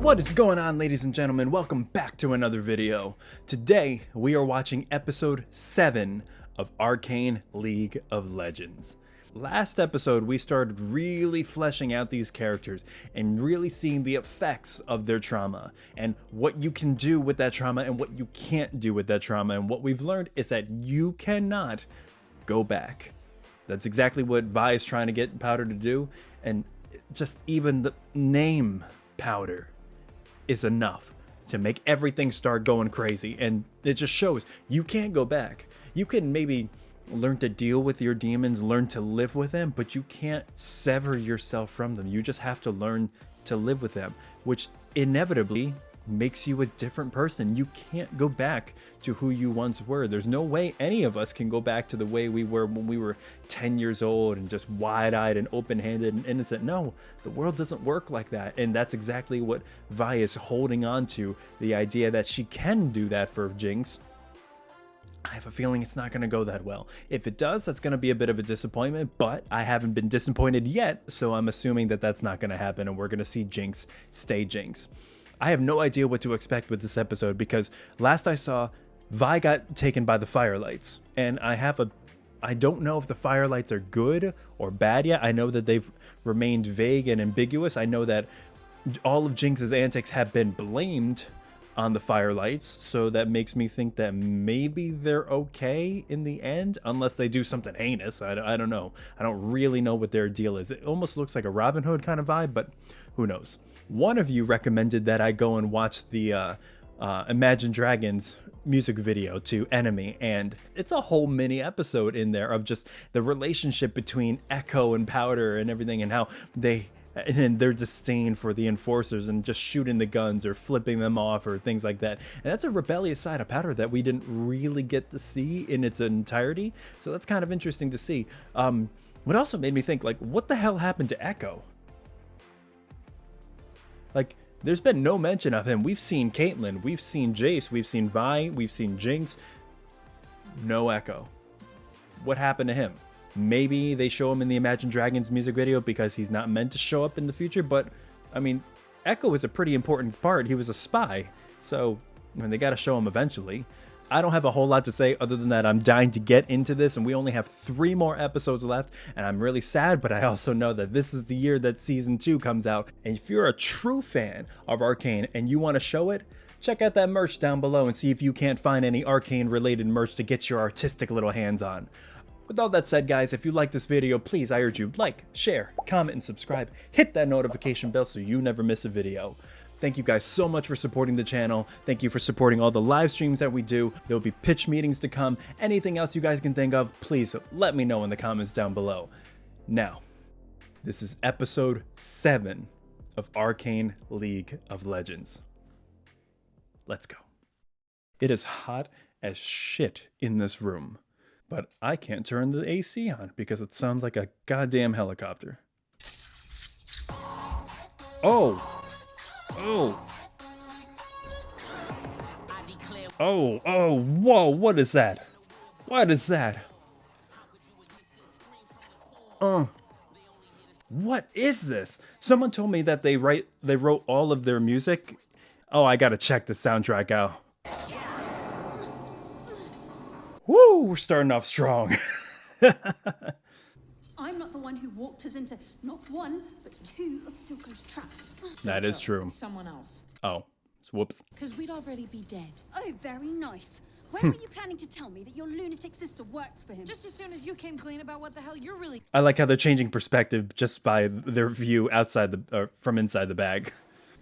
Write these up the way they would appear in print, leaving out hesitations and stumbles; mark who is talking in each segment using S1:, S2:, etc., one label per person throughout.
S1: What is going on, ladies and gentlemen? Welcome back to another video. Today we are watching episode 7 of Arcane League of Legends. Last episode we started really fleshing out these characters and really seeing the effects of their trauma and what you can do with that trauma and what you can't do with that trauma, and what we've learned is that you cannot go back. That's exactly what Vi is trying to get Powder to do, and just even the name Powder is enough to make everything start going crazy. And it just shows you can't go back. You can maybe learn to deal with your demons, learn to live with them, but you can't sever yourself from them. You just have to learn to live with them, which inevitably makes you a different person. You can't go back to who you once were. There's no way any of us can go back to the way we were when we were 10 years old and just wide-eyed and open-handed and innocent. No, the world doesn't work like that. And that's exactly what Vi is holding on to, the idea that she can do that for Jinx. I have a feeling it's not going to go that well. If it does, that's going to be a bit of a disappointment, but I haven't been disappointed yet, so I'm assuming that that's not going to happen and we're going to see Jinx stay Jinx. I have no idea what to expect with this episode because last I saw, Vi got taken by the firelights, and I don't know if the firelights are good or bad yet. I know that they've remained vague and ambiguous. I know that all of Jinx's antics have been blamed on the firelights, so that makes me think that maybe they're okay in the end, unless they do something heinous. I don't know. I don't really know what their deal is. It almost looks like a Robin Hood kind of vibe, but who knows. One of you recommended that I go and watch the Imagine Dragons music video to Enemy, and it's a whole mini episode in there of just the relationship between Ekko and Powder and everything, and how and their disdain for the enforcers and just shooting the guns or flipping them off or things like that. And that's a rebellious side of Powder that we didn't really get to see in its entirety, so that's kind of interesting to see. What also made me think, like, what the hell happened to Ekko? Like, there's been no mention of him. We've seen Caitlyn, we've seen Jace, we've seen Vi, we've seen Jinx. No Ekko. What happened to him? Maybe they show him in the Imagine Dragons music video because he's not meant to show up in the future, but, I mean, Ekko was a pretty important part. He was a spy, so, I mean, they gotta show him eventually. I don't have a whole lot to say other than that I'm dying to get into this, and we only have 3 more episodes left, and I'm really sad, but I also know that this is the year that season 2 comes out, and if you're a true fan of Arcane and you want to show it, check out that merch down below and see if you can't find any Arcane related merch to get your artistic little hands on. With all that said, guys, if you like this video, please, I urge you, like, share, comment, and subscribe. Hit that notification bell so you never miss a video. Thank you guys so much for supporting the channel. Thank you for supporting all the live streams that we do. There'll be pitch meetings to come. Anything else you guys can think of, please let me know in the comments down below. Now, this is episode 7 of Arcane League of Legends. Let's go. It is hot as shit in this room, but I can't turn the AC on because it sounds like a goddamn helicopter. Oh! Oh! Oh, whoa, what is that? What is that? What is this? Someone told me that they wrote all of their music. Oh, I gotta check the soundtrack out. Woo, we're starting off strong.
S2: I'm not the one who walked us into not 1, but 2 of Silco's traps.
S1: That is true.
S2: Someone else.
S1: Oh, whoops.
S2: Because we'd already be dead. Oh, very nice. When were you planning to tell me that your lunatic sister works for him? Just as soon as you came clean about what the hell you're really...
S1: I like how they're changing perspective just by their view outside from inside the bag.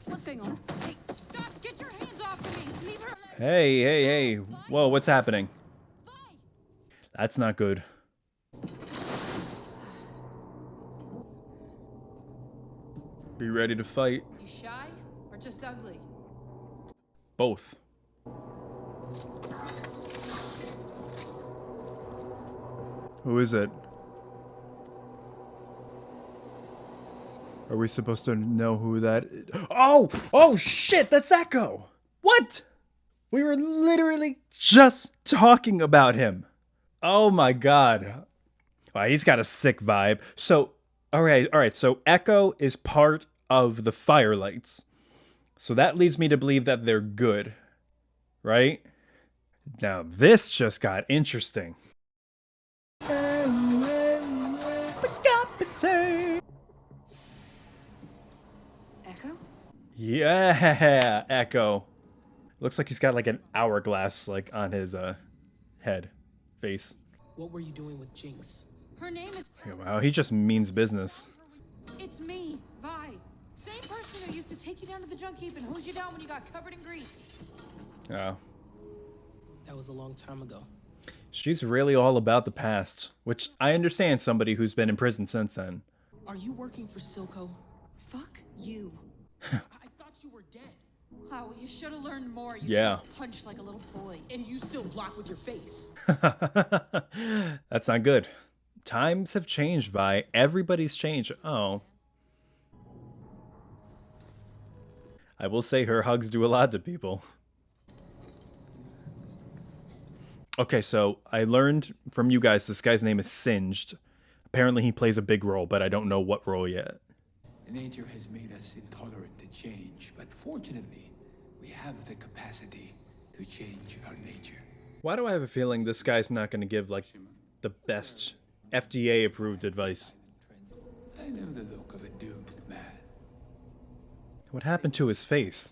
S2: What's going on? Hey, stop! Get your hands off me! Leave her...
S1: Hey. Whoa, what's happening? That's not good. Be ready to fight.
S2: You shy or just ugly?
S1: Both. Who is it? Are we supposed to know who that is? Oh shit, that's Ekko! What? We were literally just talking about him. Oh my god. Wow, he's got a sick vibe. So, all right. So Ekko is part of the firelights. So that leads me to believe that they're good, right? Now this just got interesting.
S2: Echo?
S1: Yeah, Echo. Looks like he's got like an hourglass like on his head, face.
S3: What were you doing with Jinx?
S2: Her name is...
S1: Wow, he just means business.
S2: It's me, Vi. Same person who used to take you down to the junk heap and hose you down when you got covered in grease.
S1: Oh.
S3: That was a long time ago.
S1: She's really all about the past, which I understand somebody who's been in prison since then.
S3: Are you working for Silco?
S2: Fuck you.
S3: I thought you were dead.
S2: Oh, well, you should have learned more. You
S1: Yeah.
S2: still punch like a little boy.
S3: And you still block with your face.
S1: That's not good. Times have changed, Vi. Everybody's changed. Oh. I will say her hugs do a lot to people. Okay, so I learned from you guys this guy's name is Singed. Apparently he plays a big role, but I don't know what role yet.
S4: Nature has made us intolerant to change, but fortunately, we have the capacity to change our nature.
S1: Why do I have a feeling this guy's not going to give, like, the best FDA-approved advice?
S4: I know the look of a doomed man.
S1: What happened to his face?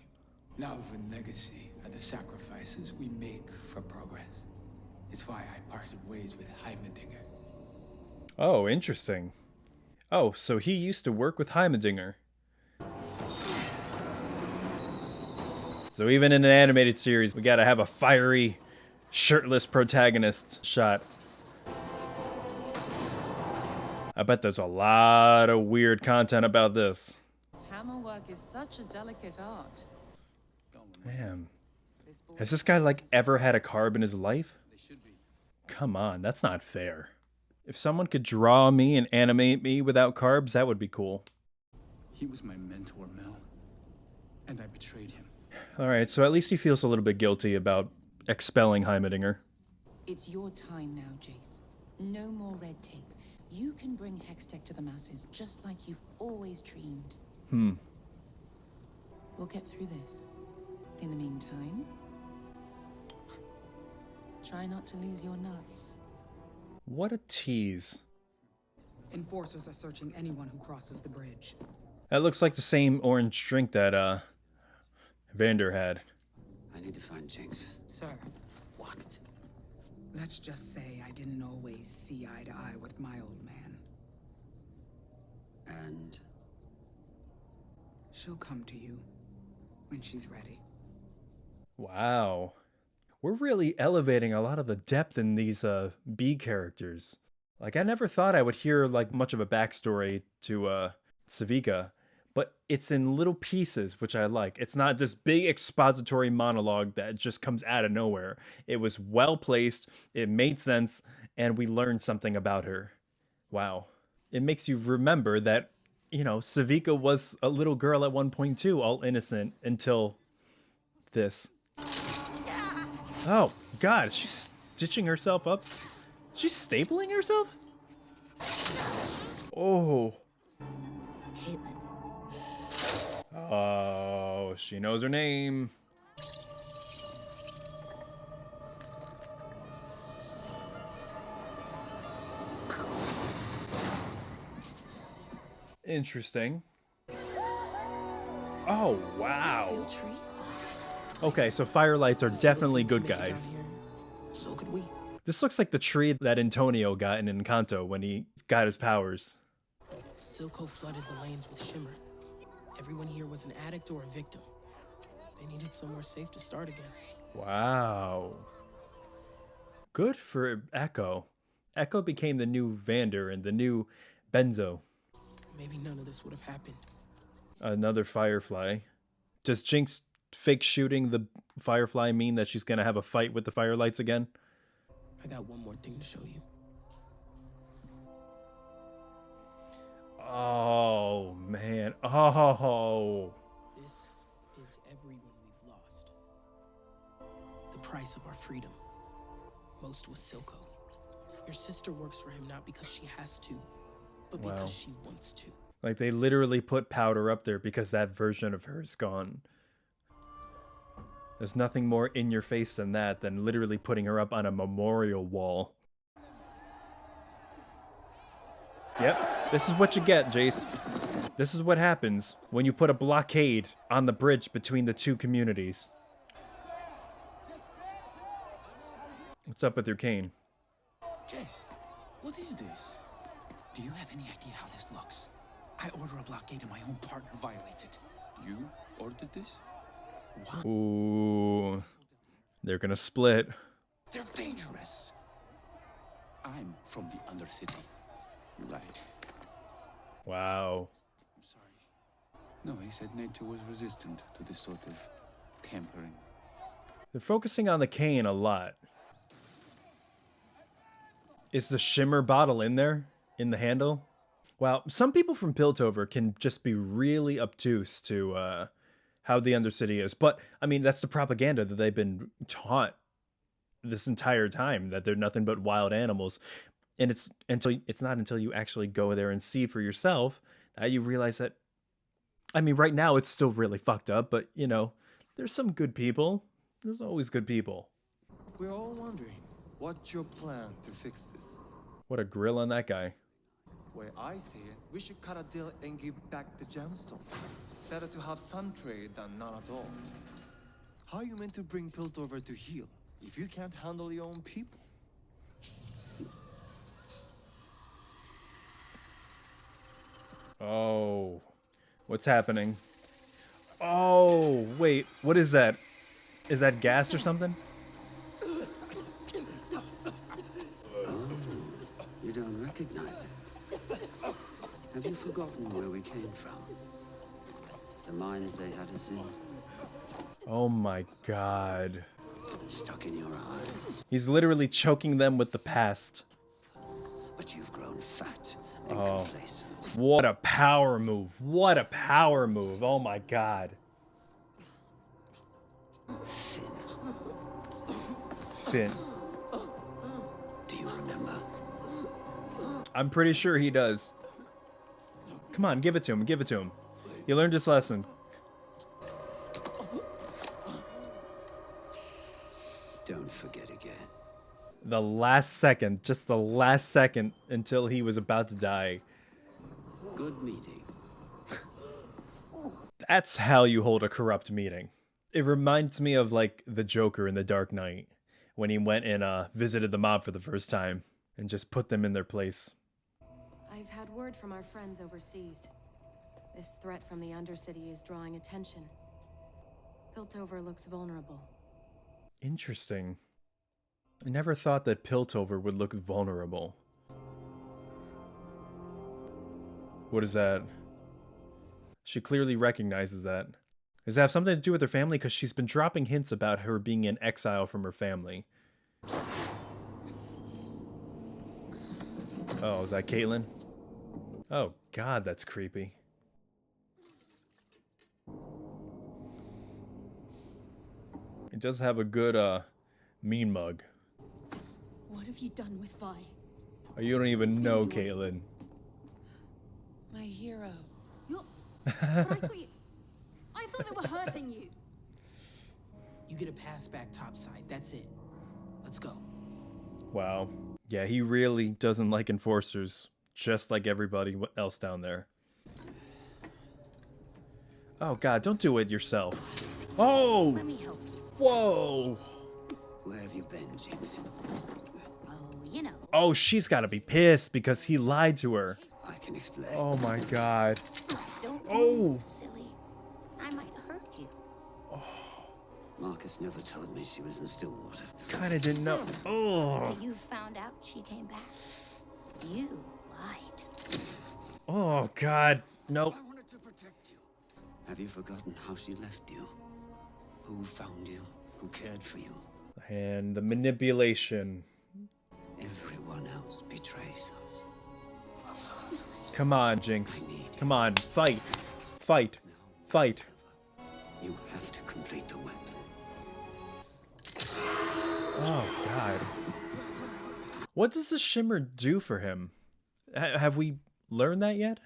S4: Love and legacy are the sacrifices we make for progress. It's why I parted ways with Heimerdinger.
S1: Oh, interesting. Oh, so he used to work with Heimerdinger. So even in an animated series, we gotta have a fiery, shirtless protagonist shot. I bet there's a lot of weird content about this.
S5: Hammerwork is such a delicate art.
S1: Man. Has this guy, like, ever had a carb in his life? Come on, that's not fair. If someone could draw me and animate me without carbs, that would be cool.
S4: He was my mentor, Mel, and I betrayed him.
S1: Alright, so at least he feels a little bit guilty about expelling Heimerdinger.
S5: It's your time now, Jace. No more red tape. You can bring Hextech to the masses just like you've always dreamed. We'll get through this. In the meantime, try not to lose your nuts.
S1: What a tease.
S3: Enforcers are searching anyone who crosses the bridge.
S1: That looks like the same orange drink that, Vander had.
S6: I need to find Jinx.
S3: Sir,
S6: What?
S3: let's just say I didn't always see eye to eye with my old man.
S6: And
S3: She'll come to you when she's ready.
S1: Wow. We're really elevating a lot of the depth in these B characters. Like, I never thought I would hear like much of a backstory to Savika, but it's in little pieces, which I like. It's not this big expository monologue that just comes out of nowhere. It was well placed, it made sense, and we learned something about her. Wow. It makes you remember that, you know, Savika was a little girl at one point too, all innocent until this. Oh, God, she's stitching herself up. She's stapling herself? Oh.
S2: Caitlin.
S1: Oh, she knows her name. Interesting. Oh, wow. Okay, so firelights are definitely good guys.
S3: So could we.
S1: This looks like the tree that Antonio got in Encanto when he got his powers.
S3: Silco flooded the lanes with shimmer. Everyone here was an addict or a victim. They needed somewhere safe to start again.
S1: Wow. Good for Ekko. Ekko became the new Vander and the new Benzo.
S3: Maybe none of this would have happened.
S1: Another Firefly. Does Jinx fake shooting the Firefly mean that she's gonna have a fight with the Firelights again?
S3: I got one more thing to show you.
S1: Oh, man. Oh.
S3: This is everyone we've lost. The price of our freedom. Most was Silco. Your sister works for him not because she has to, but
S1: Wow.
S3: because she wants to.
S1: Like, they literally put Powder up there because that version of her is gone. There's nothing more in your face than that, than literally putting her up on a memorial wall. Yep, this is what you get, Jace. This is what happens when you put a blockade on the bridge between the two communities. What's up with your cane?
S3: Jace, what is this? Do you have any idea how this looks? I order a blockade and my own partner violates it.
S4: You ordered this?
S3: What?
S1: Ooh, they're gonna split.
S3: They're dangerous.
S4: I'm from the Undercity. You're right.
S1: Wow.
S4: I'm sorry. No, he said nature was resistant to this sort of tampering.
S1: They're focusing on the cane a lot. Is the shimmer bottle in there? In the handle? Wow, some people from Piltover can just be really obtuse to how the Undercity is. But, I mean, that's the propaganda that they've been taught this entire time, that they're nothing but wild animals. And it's not until you actually go there and see for yourself that you realize that, I mean, right now it's still really fucked up, but, you know, there's some good people. There's always good people.
S7: We're all wondering, what's your plan to fix this?
S1: What a grill on that guy.
S7: Where I see it, we should cut a deal and give back the gemstone. Better to have some trade than none at all. How are you meant to bring Piltover to heal if you can't handle your own people?
S1: Oh, what's happening? Oh, wait, what is that? Is that gas or something?
S6: You don't recognize it. Have you forgotten where we came from? The mines they had us in?
S1: Oh my god.
S6: Stuck in your eyes.
S1: He's literally choking them with the past.
S6: But you've grown fat and complacent.
S1: What a power move. What a power move. Oh my god. Finn.
S6: Do you remember?
S1: I'm pretty sure he does. Come on, give it to him. Give it to him. He learned his lesson.
S6: Don't forget again.
S1: The last second, just the last second until he was about to die.
S6: Good meeting.
S1: That's how you hold a corrupt meeting. It reminds me of like the Joker in The Dark Knight when he went and visited the mob for the first time and just put them in their place.
S8: I've had word from our friends overseas. This threat from the Undercity is drawing attention. Piltover looks vulnerable.
S1: Interesting. I never thought that Piltover would look vulnerable. What is that? She clearly recognizes that. Does that have something to do with her family? Because she's been dropping hints about her being in exile from her family. Oh, is that Caitlyn? Oh god, that's creepy. It does have a good, mean mug.
S2: What have you done with Vi?
S1: Oh, you don't even know Caitlyn.
S8: My hero.
S2: You're... But I thought they were hurting you.
S3: You get a pass back topside, that's it. Let's go.
S1: Wow. Yeah, he really doesn't like enforcers, just like everybody else down there. Oh god, don't do it yourself. Oh!
S2: Let me help you.
S1: Whoa!
S6: Where have you been, Jinx?
S2: Oh, you know.
S1: Oh, she's gotta be pissed because he lied to her.
S6: I can explain.
S1: Oh my god.
S2: Don't
S1: Oh!
S2: move, silly. I might hurt you.
S6: Marcus never told me she was in Stillwater.
S1: Kinda didn't know. Oh!
S2: But you found out she came back. You lied.
S1: Oh god. Nope.
S6: I wanted to protect you. Have you forgotten how she left you? Who found you? Who cared for you?
S1: And the manipulation.
S6: Everyone else betrays us.
S1: Come on, Jinx. Come on, fight. Fight. Fight.
S6: You have to complete the weapon.
S1: Oh, God. What does the shimmer do for him? Have we learned that yet?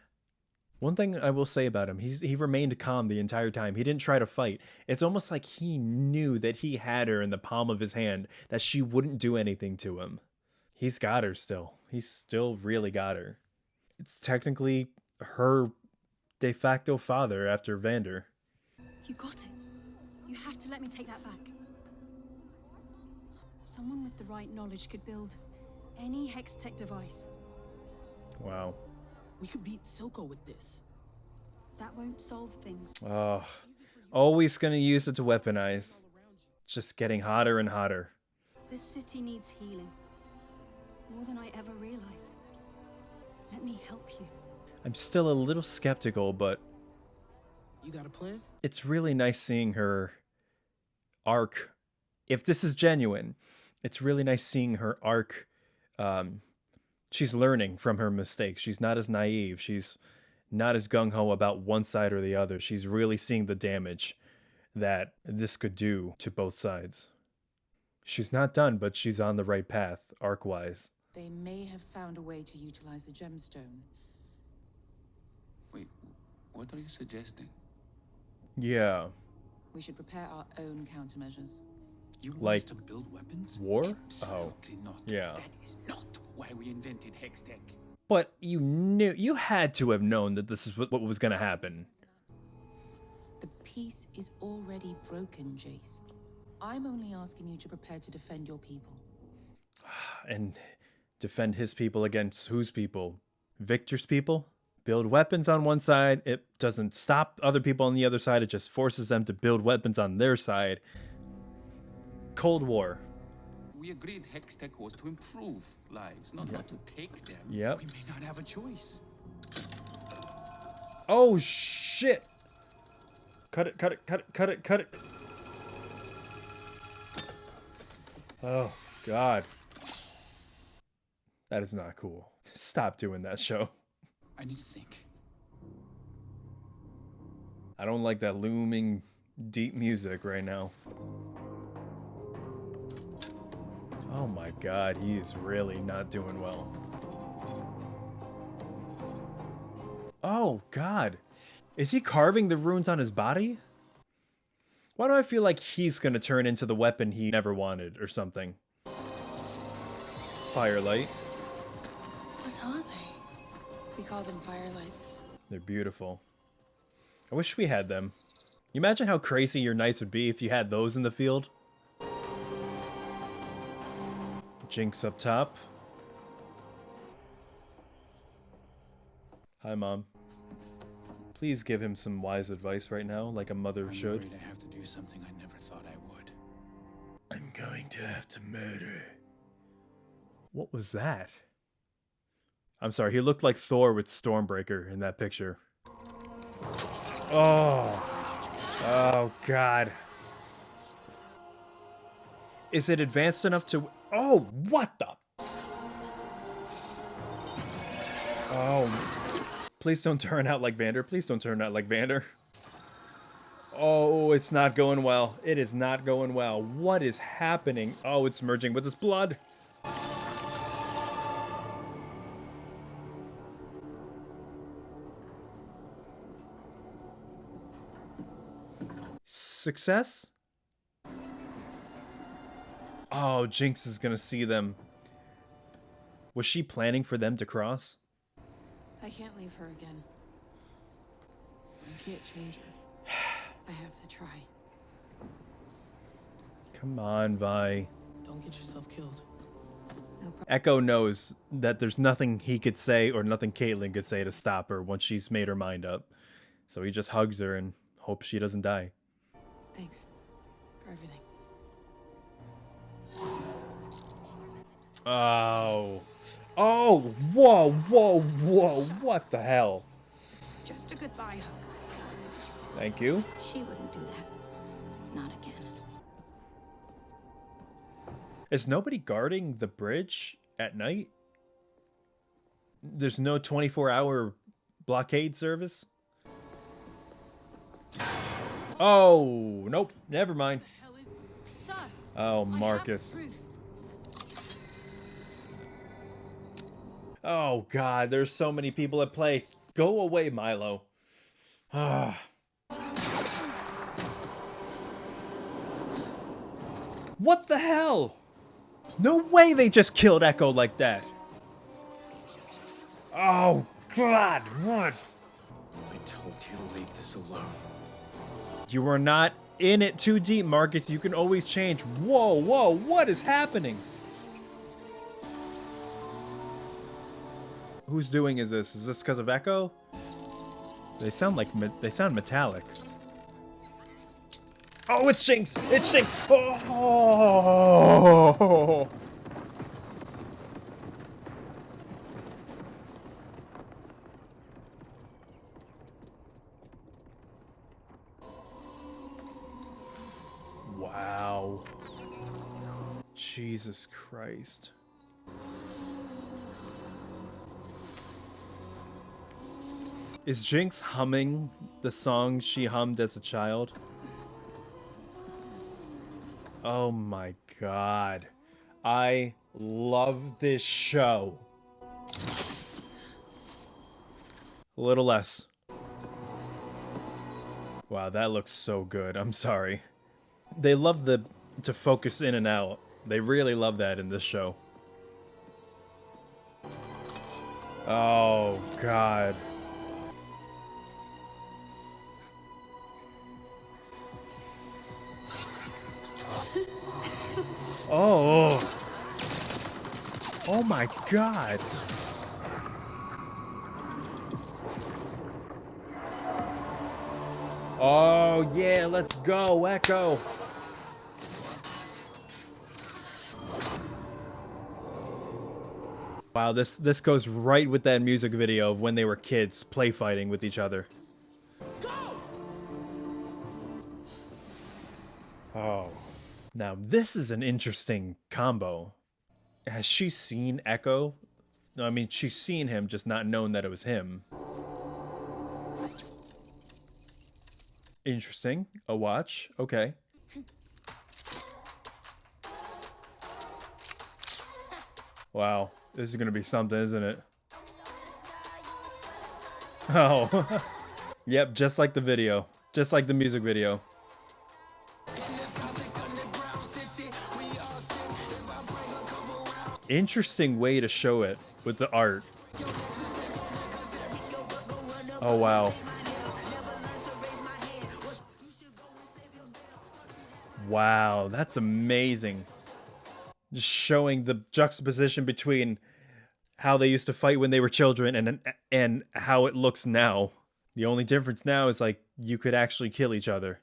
S1: One thing I will say about him, he remained calm the entire time. He didn't try to fight. It's almost like he knew that he had her in the palm of his hand, that she wouldn't do anything to him. He's got her still. He's still really got her. It's technically her de facto father after Vander.
S2: You got it. You have to let me take that back. Someone with the right knowledge could build any Hextech device.
S1: Wow.
S3: We could beat Silco with this.
S2: That won't solve things.
S1: Oh, always gonna use it to weaponize. Just getting hotter and hotter.
S2: This city needs healing. More than I ever realized. Let me help you.
S1: I'm still a little skeptical, but
S3: You got a plan?
S1: it's really nice seeing her arc. If this is genuine, it's really nice seeing her arc. She's learning from her mistakes. She's not as naive. She's not as gung-ho about one side or the other. She's really seeing the damage that this could do to both sides. She's not done, but she's on the right path, arc-wise.
S5: They may have found a way to utilize the gemstone.
S6: Wait, what are you suggesting?
S1: Yeah.
S5: We should prepare our own countermeasures.
S6: You want
S1: Like
S6: us to build weapons?
S1: war?
S6: Absolutely not.
S1: Yeah.
S6: That is not why we invented Hextech.
S1: But you had to have known that this is what was going to happen.
S5: The peace is already broken, Jace. I'm only asking you to prepare to defend your people.
S1: And defend his people against whose people? Victor's people? Build weapons on one side. It doesn't stop other people on the other side. It just forces them to build weapons on their side. Cold War.
S6: We agreed Hextech was to improve lives, not to take them.
S1: Yep.
S6: We may not have a choice.
S1: Oh, shit. Cut it, cut it, cut it, cut it, cut it. Oh, God. That is not cool. Stop doing that, show.
S6: I need to think.
S1: I don't like that looming deep music right now. Oh my God, he is really not doing well. Oh God, is he carving the runes on his body? Why do I feel like he's gonna turn into the weapon he never wanted or something? Firelight.
S8: What are they? We call them firelights.
S1: They're beautiful. I wish we had them. You imagine how crazy your nights would be if you had those in the field? Jinx up top. Hi, Mom. Please give him some wise advice right now, like a mother should.
S6: I'm worried I have to do something I never thought I would.
S1: I'm going to have to murder. What was that? I'm sorry, he looked like Thor with Stormbreaker in that picture. Oh. Oh, God. Is it advanced enough to... Oh, what the... Oh. Please don't turn out like Vander. Please don't turn out like Vander. Oh, it's not going well. It is not going well. What is happening? Oh, it's merging with his blood. Success? Oh, Jinx is gonna see them. Was she planning for them to cross?
S8: I can't leave her again.
S3: You can't change her.
S8: I have to try.
S1: Come on, Vi.
S3: Don't get yourself killed.
S8: No problem.
S1: Ekko knows that there's nothing he could say or nothing Caitlyn could say to stop her once she's made her mind up. So he just hugs her and hopes she doesn't die.
S8: Thanks for everything.
S1: Oh. Oh, whoa, whoa, whoa. What the hell?
S8: Just a goodbye hug.
S1: Thank you.
S2: She wouldn't do that. Not again.
S1: Is nobody guarding the bridge at night? There's no 24-hour blockade service? Oh, nope. Never mind. Oh god, there's so many people at play. Go away, Milo. Ah. What the hell? No way they just killed Ekko like that. Oh god, what?
S7: I told you to leave this alone.
S1: You are not in it too deep, Marcus. You can always change. Whoa, whoa, what is happening? Whose doing is this? Is this because of Ekko? They sound metallic. Oh, it's Jinx! It's Jinx! Oh! Wow. Jesus Christ. Is Jinx humming the song she hummed as a child? Oh my god. I love this show. A little less. Wow, that looks so good. I'm sorry. They love to focus in and out. They really love that in this show. Oh god. Oh. Oh my god. Oh yeah, let's go, Ekko. Wow, this goes right with that music video of when they were kids play fighting with each other. Oh. Now this is an interesting combo. Has she seen Ekko? No, I mean she's seen him, just not known that it was him. Interesting. A watch. Okay. Wow. This is gonna be something, isn't it? Oh. Yep, just like the video. Just like the music video. Interesting way to show it with the art. Oh, wow. Wow, that's amazing. Just showing the juxtaposition between how they used to fight when they were children and how it looks now. The only difference now is like you could actually kill each other.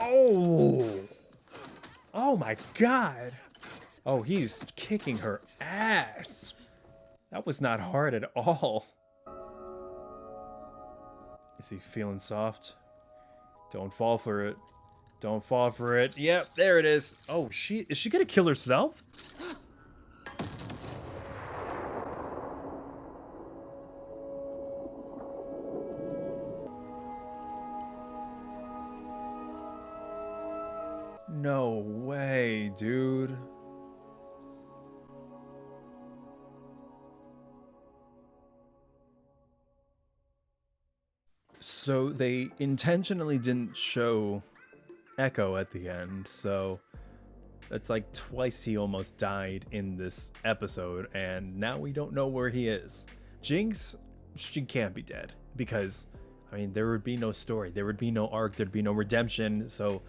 S1: Oh! Oh my god! Oh, he's kicking her ass. That was not hard at all. Is he feeling soft? Don't fall for it. Don't fall for it. Yep, there it is. Oh, is she gonna kill herself? No way, dude. So they intentionally didn't show Ekko at the end, so that's like twice he almost died in this episode, and now we don't know where he is. Jinx, she can't be dead, because, I mean, there would be no story, there would be no arc, there'd be no redemption, so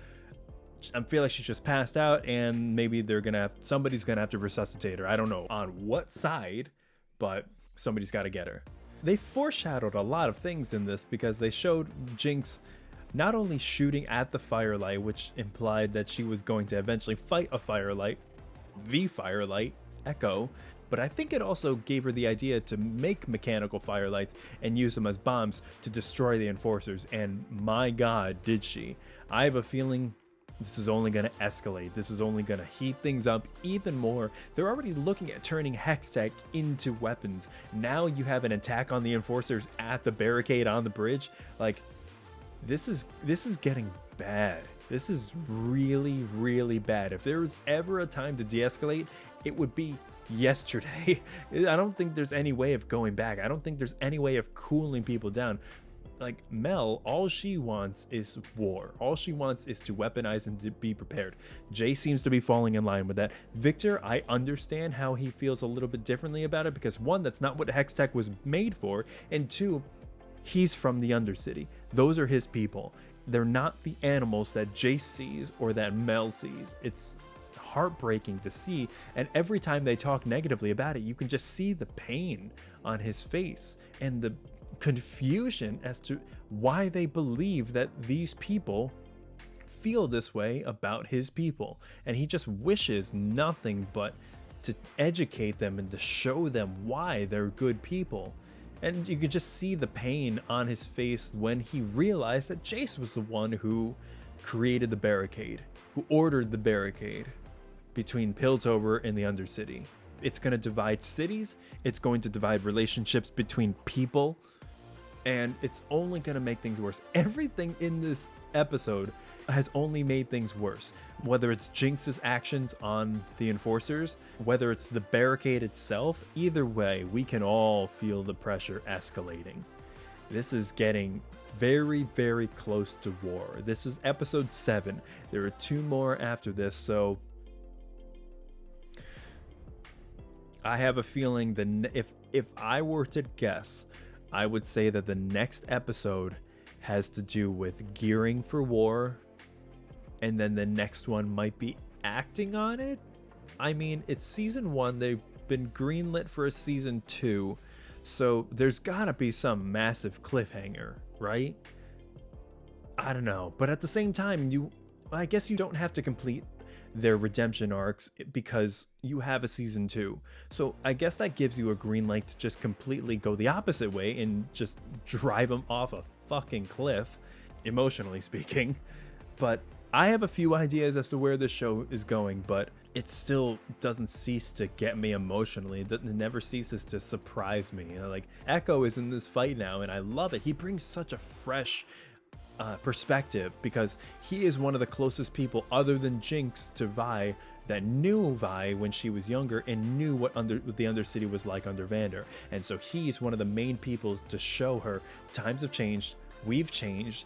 S1: I feel like she's just passed out, and maybe somebody's gonna have to resuscitate her. I don't know on what side, but somebody's gotta get her. They foreshadowed a lot of things in this because they showed Jinx not only shooting at the firelight, which implied that she was going to eventually fight a firelight, the firelight, Ekko, but I think it also gave her the idea to make mechanical firelights and use them as bombs to destroy the enforcers, and my god, did she. I have a feeling this is only going to escalate. This is only going to heat things up even more. They're already looking at turning Hextech into weapons. Now you have an attack on the enforcers at the barricade on the bridge. Like, this is getting bad. This is really, really bad. If there was ever a time to de-escalate, it would be yesterday. I don't think there's any way of going back. I don't think there's any way of cooling people down. Like Mel, all she wants is war. All she wants is to weaponize and to be prepared. Jay seems to be falling in line with that. Victor, I understand how he feels a little bit differently about it, because one, that's not what Hextech was made for, and two, he's from the Undercity. Those are his people. They're not the animals that Jace sees or that Mel sees. It's heartbreaking to see, and every time they talk negatively about it, you can just see the pain on his face and the confusion as to why they believe that these people feel this way about his people. And he just wishes nothing but to educate them and to show them why they're good people. And you could just see the pain on his face when he realized that Jace was the one who created the barricade, who ordered the barricade between Piltover and the Undercity. It's going to divide cities, it's going to divide relationships between people, and it's only going to make things worse. Everything in this episode has only made things worse. Whether it's Jinx's actions on the enforcers, whether it's the barricade itself, either way, we can all feel the pressure escalating. This is getting very, very close to war. This is episode 7. There are 2 more after this, so I have a feeling that if I were to guess, I would say that the next episode has to do with gearing for war, and then the next one might be acting on it. I mean, it's season 1, they've been greenlit for a season 2, so there's gotta be some massive cliffhanger, right? I don't know, but at the same time, I guess you don't have to complete their redemption arcs because you have a season 2. So I guess that gives you a green light to just completely go the opposite way and just drive them off a fucking cliff, emotionally speaking. But I have a few ideas as to where this show is going, but it still doesn't cease to get me emotionally. It never ceases to surprise me. You know, like Ekko is in this fight now, and I love it. He brings such a fresh perspective, because he is one of the closest people other than Jinx to Vi that knew Vi when she was younger and knew what the Undercity was like under Vander. And so he's one of the main people to show her times have changed, we've changed.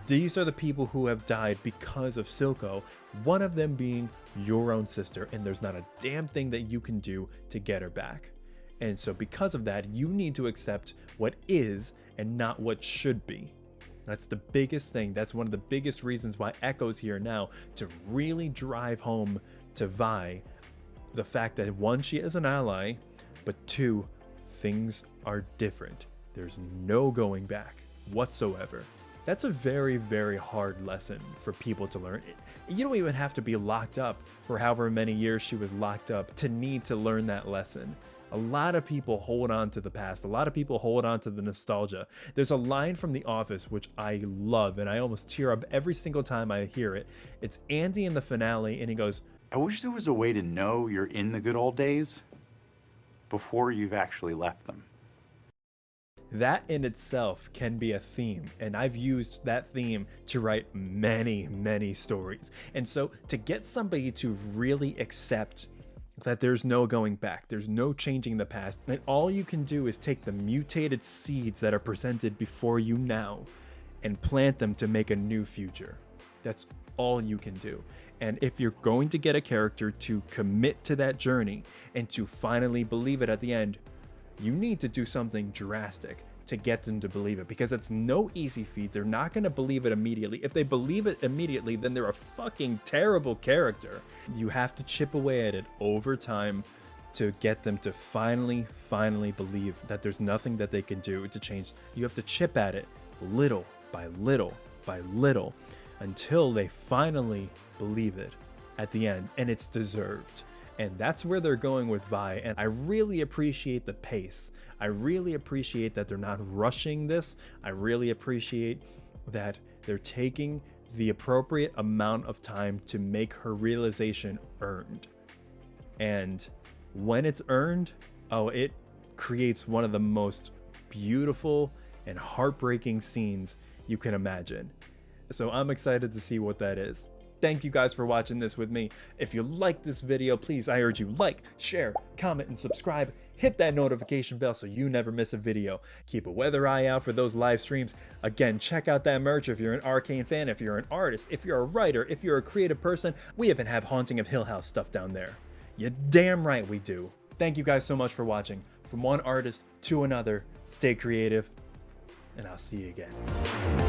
S1: These are the people who have died because of Silco, one of them being your own sister, and there's not a damn thing that you can do to get her back. And so because of that, you need to accept what is and not what should be. That's the biggest thing. That's one of the biggest reasons why Ekko's here now, to really drive home to Vi the fact that 1, she is an ally, but 2, things are different. There's no going back whatsoever. That's a very, very hard lesson for people to learn. You don't even have to be locked up for however many years she was locked up to need to learn that lesson. A lot of people hold on to the past. A lot of people hold on to the nostalgia. There's a line from The Office which I love, and I almost tear up every single time I hear it. It's Andy in the finale, and he goes,
S9: I wish there was a way to know you're in the good old days before you've actually left them.
S1: That in itself can be a theme, and I've used that theme to write many, many stories. And so to get somebody to really accept that there's no going back, there's no changing the past, and all you can do is take the mutated seeds that are presented before you now and plant them to make a new future. That's all you can do. And if you're going to get a character to commit to that journey and to finally believe it at the end, you need to do something drastic to get them to believe it, because it's no easy feat. They're not going to believe it immediately. If they believe it immediately, then they're a fucking terrible character. You have to chip away at it over time to get them to finally believe that there's nothing that they can do to change. You have to chip at it little by little by little until they finally believe it at the end, and it's deserved. And that's where they're going with Vi, and I really appreciate the pace. I really appreciate that they're not rushing this. I really appreciate that they're taking the appropriate amount of time to make her realization earned. And when it's earned, oh, it creates one of the most beautiful and heartbreaking scenes you can imagine. So I'm excited to see what that is. Thank you guys for watching this with me. If you like this video, please, I urge you, like, share, comment, and subscribe. Hit that notification bell so you never miss a video. Keep a weather eye out for those live streams. Again, check out that merch if you're an Arcane fan, if you're an artist, if you're a writer, if you're a creative person. We even have Haunting of Hill House stuff down there. You're damn right we do. Thank you guys so much for watching. From one artist to another, stay creative, and I'll see you again.